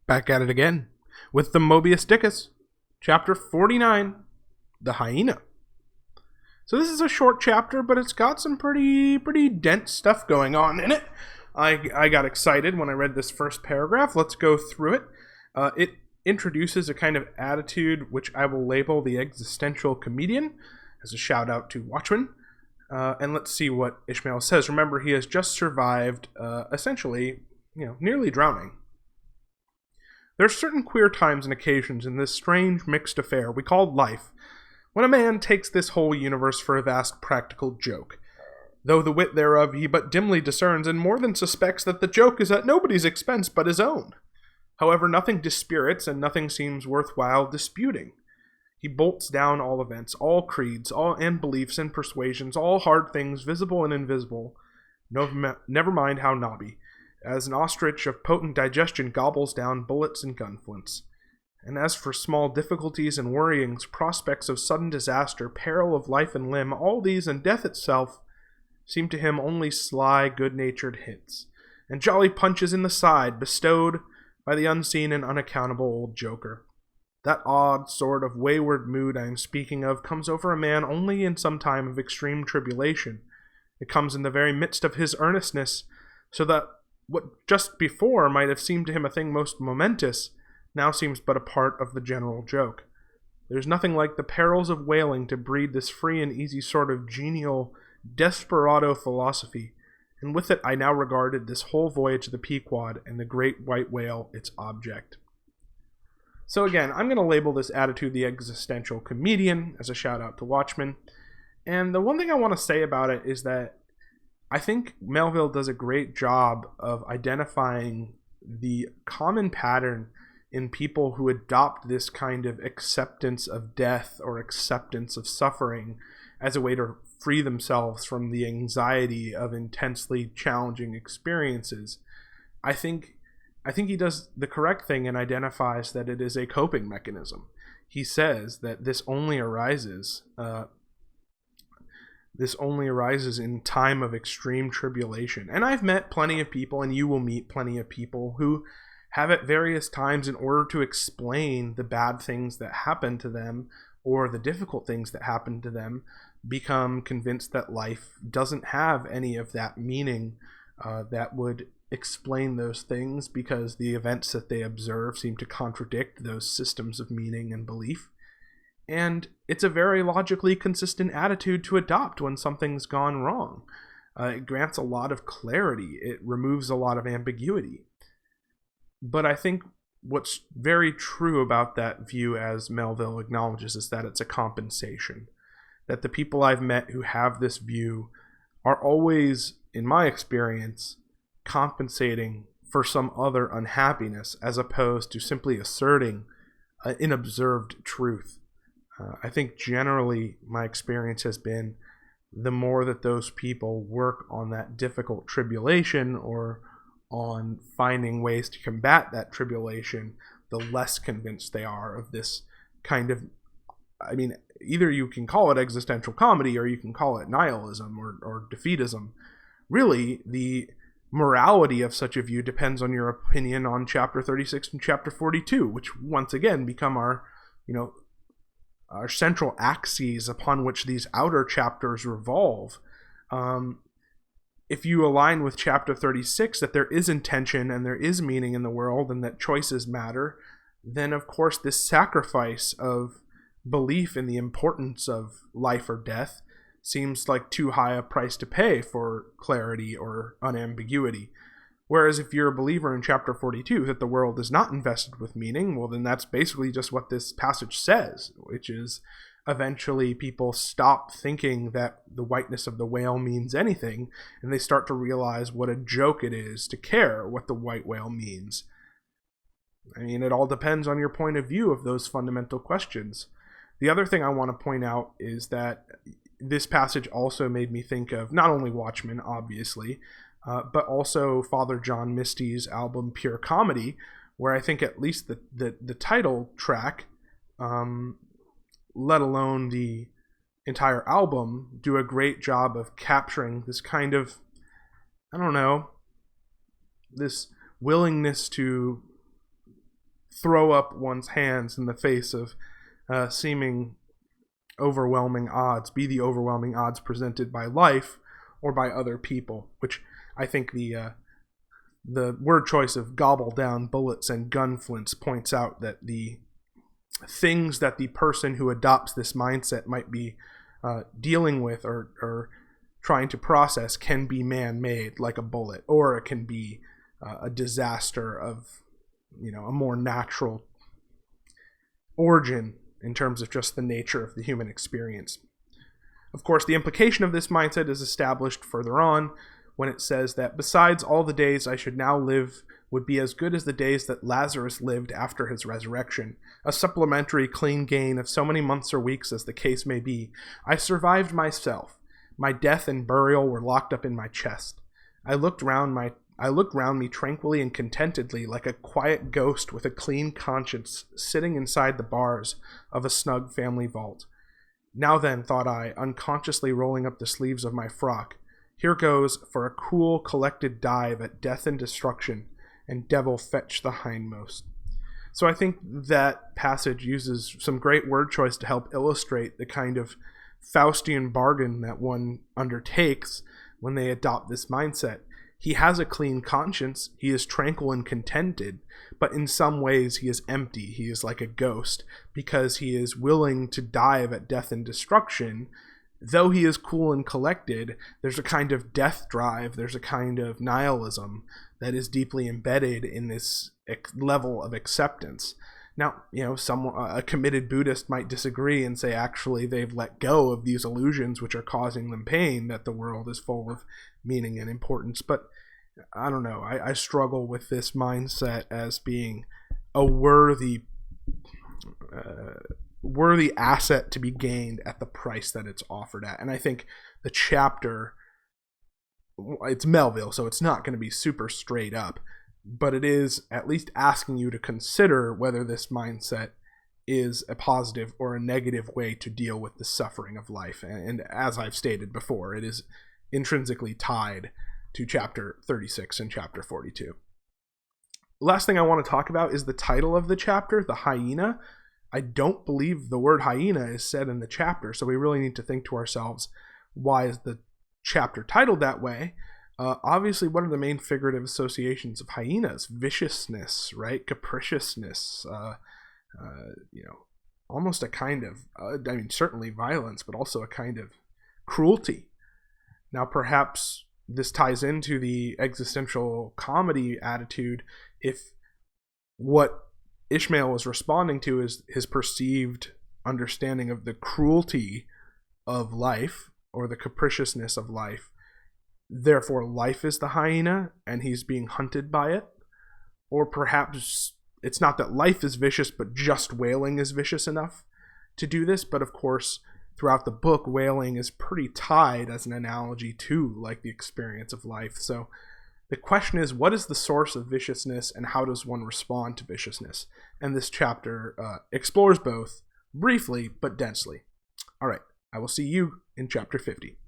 Back at it again with the Mobius Dickus, chapter 49, The Hyena. So this is a short chapter, but it's got some pretty dense stuff going on in it. I got excited when I read this first paragraph. Let's go through it. It introduces a kind of attitude which I will label the existential comedian, as a shout out to Watchmen. And let's see what Ishmael says. Remember, he has just survived, essentially, nearly drowning. There are certain queer times and occasions in this strange mixed affair we call life, when a man takes this whole universe for a vast practical joke, though the wit thereof he but dimly discerns, and more than suspects that the joke is at nobody's expense but his own. However, nothing dispirits, and nothing seems worthwhile disputing. He bolts down all events, all creeds, and beliefs and persuasions, all hard things, visible and invisible, never mind how knobby, as an ostrich of potent digestion gobbles down bullets and gunflints. And as for small difficulties and worryings, prospects of sudden disaster, peril of life and limb, all these and death itself seem to him only sly, good-natured hints, and jolly punches in the side bestowed by the unseen and unaccountable old joker. That odd sort of wayward mood I am speaking of comes over a man only in some time of extreme tribulation. It comes in the very midst of his earnestness, so that what just before might have seemed to him a thing most momentous now seems but a part of the general joke. There's nothing like the perils of whaling to breed this free and easy sort of genial desperado philosophy, and with it I now regarded this whole voyage of the Pequod and the great white whale its object. So again, I'm going to label this attitude the existential comedian, as a shout out to Watchmen. And the one thing I want to say about it is that I think Melville does a great job of identifying the common pattern in people who adopt this kind of acceptance of death or acceptance of suffering as a way to free themselves from the anxiety of intensely challenging experiences. I think he does the correct thing and identifies that it is a coping mechanism. He says that this only arises in time of extreme tribulation. And I've met plenty of people, and you will meet plenty of people, who have at various times, in order to explain the bad things that happen to them or the difficult things that happen to them, become convinced that life doesn't have any of that meaning that would explain those things, because the events that they observe seem to contradict those systems of meaning and belief. And it's a very logically consistent attitude to adopt when something's gone wrong. It grants a lot of clarity. It removes a lot of ambiguity. But I think what's very true about that view, as Melville acknowledges, is that it's a compensation. That the people I've met who have this view are always, in my experience, compensating for some other unhappiness, as opposed to simply asserting an observed truth. I think generally my experience has been the more that those people work on that difficult tribulation or on finding ways to combat that tribulation, the less convinced they are of this kind of, either you can call it existential comedy or you can call it nihilism or defeatism. Really, the morality of such a view depends on your opinion on chapter 36 and chapter 42, which once again become our central axes upon which these outer chapters revolve. If you align with chapter 36, that there is intention and there is meaning in the world and that choices matter, then of course this sacrifice of belief in the importance of life or death seems like too high a price to pay for clarity or unambiguity. Whereas if you're a believer in chapter 42 that the world is not invested with meaning, well then that's basically just what this passage says, which is eventually people stop thinking that the whiteness of the whale means anything, and they start to realize what a joke it is to care what the white whale means. It all depends on your point of view of those fundamental questions. The other thing I want to point out is that this passage also made me think of not only Watchmen, obviously, but also Father John Misty's album Pure Comedy, where I think at least the title track, let alone the entire album, do a great job of capturing this kind of, this willingness to throw up one's hands in the face of seeming overwhelming odds, be the overwhelming odds presented by life or by other people, which I think the word choice of gobble down bullets and gunflints points out that the things that the person who adopts this mindset might be dealing with or trying to process can be man-made, like a bullet, or it can be a disaster of, a more natural origin in terms of just the nature of the human experience. Of course, the implication of this mindset is established further on when it says that besides all the days I should now live would be as good as the days that Lazarus lived after his resurrection, a supplementary clean gain of so many months or weeks as the case may be. I survived myself. My death and burial were locked up in my chest. I looked round me tranquilly and contentedly, like a quiet ghost with a clean conscience, sitting inside the bars of a snug family vault. Now then, thought I, unconsciously rolling up the sleeves of my frock, here goes for a cool, collected dive at death and destruction, and devil fetch the hindmost. So I think that passage uses some great word choice to help illustrate the kind of Faustian bargain that one undertakes when they adopt this mindset. He has a clean conscience, he is tranquil and contented, but in some ways he is empty, he is like a ghost, because he is willing to dive at death and destruction. Though he is cool and collected, there's a kind of death drive, there's a kind of nihilism that is deeply embedded in this level of acceptance. Now, a committed Buddhist might disagree and say actually they've let go of these illusions which are causing them pain, that the world is full of meaning and importance. But I don't know. I struggle with this mindset as being a worthy asset to be gained at the price that it's offered at. And I think the chapter, it's Melville, so it's not going to be super straight up, but it is at least asking you to consider whether this mindset is a positive or a negative way to deal with the suffering of life. And as I've stated before, it is intrinsically tied to chapter 36 and chapter 42. Last thing I want to talk about is the title of the chapter, the hyena. I don't believe the word hyena is said in the chapter, so we really need to think to ourselves, why is the chapter titled that way? Obviously, what are the main figurative associations of hyenas? Viciousness, right? Capriciousness, almost a kind of, certainly violence, but also a kind of cruelty. Now, perhaps this ties into the existential comedy attitude if what Ishmael was responding to is his perceived understanding of the cruelty of life or the capriciousness of life. Therefore, life is the hyena and he's being hunted by it. Or perhaps it's not that life is vicious, but just wailing is vicious enough to do this. But of course, throughout the book, wailing is pretty tied as an analogy to like the experience of life. So the question is, what is the source of viciousness and how does one respond to viciousness? And this chapter explores both briefly but densely. All right, I will see you in chapter 50.